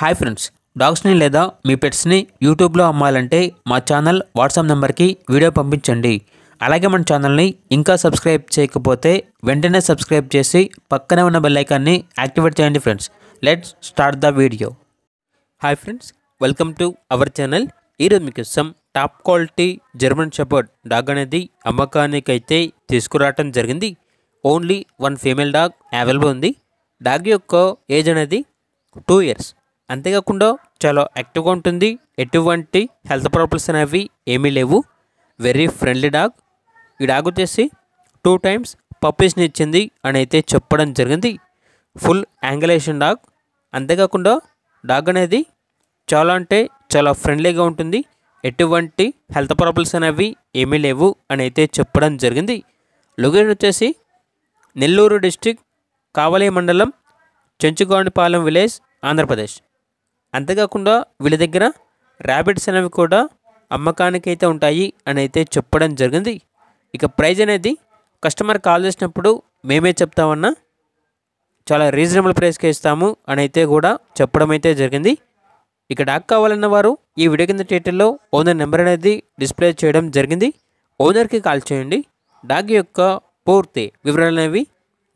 Hi friends, డాగ్స్ని లేదా మీ పెట్స్ని యూట్యూబ్లో అమ్మాలంటే మా ఛానల్ వాట్సాప్ నెంబర్కి వీడియో పంపించండి. అలాగే మన ఛానల్ని ఇంకా సబ్స్క్రైబ్ చేయకపోతే వెంటనే సబ్స్క్రైబ్ చేసి పక్కనే ఉన్న బెల్ ఐకాన్ని యాక్టివేట్ చేయండి friends. Let's start the video. Hi friends, welcome to our channel. ఈరోజు మీకోసం top quality German shepherd dog అనేది అమ్మకానికి అయితే తీసుకురావటం జరిగింది. Only one female dog available ఉంది. డాగ్ యొక్క ఏజ్ అనేది 2 years. అంతేకాకుండా చాలా యాక్టివ్గా ఉంటుంది. ఎటువంటి హెల్త్ ప్రాబ్లమ్స్ అనేవి ఏమీ లేవు. Very friendly dog. ఈ డాగ్ వచ్చేసి 2 times పప్పీస్ని ఇచ్చింది అని అయితే చెప్పడం జరిగింది. ఫుల్ యాంగిలేషన్ డాగ్. అంతేకాకుండా డాగ్ అనేది చాలా అంటే చాలా ఫ్రెండ్లీగా ఉంటుంది. ఎటువంటి హెల్త్ ప్రాబ్లమ్స్ అనేవి ఏమీ లేవు అని అయితే చెప్పడం జరిగింది. లొకేషన్ వచ్చేసి నెల్లూరు డిస్టిక్, కావలి మండలం, చెంచుగానిపాలెం విలేజ్, ఆంధ్రప్రదేశ్. అంతేకాకుండా వీళ్ళ దగ్గర ర్యాబిట్స్ అనేవి కూడా అమ్మకానికి అయితే ఉంటాయి అని అయితే చెప్పడం జరిగింది. ఇక ప్రైజ్ అనేది కస్టమర్ కాల్ చేసినప్పుడు మేమే చెప్తామన్నా చాలా రీజనబుల్ ప్రైస్కి ఇస్తాము అని అయితే కూడా చెప్పడం అయితే జరిగింది. ఇక డాగ్ కావాలన్న వారు ఈ వీడియో కింద టైటిల్లో ఓనర్ నెంబర్ అనేది డిస్ప్లే చేయడం జరిగింది. ఓనర్కి కాల్ చేయండి. డాగ్ యొక్క పూర్తి వివరాలు అనేవి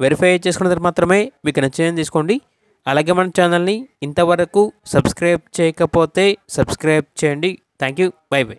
వెరిఫై చేసుకున్న తర్వాత మాత్రమే మీకు నచ్చింది తీసుకోండి. అలాగే మన ఛానల్ని ఇంతవరకు సబ్స్క్రైబ్ చేయకపోతే సబ్స్క్రైబ్ చేయండి. Thank you. By by.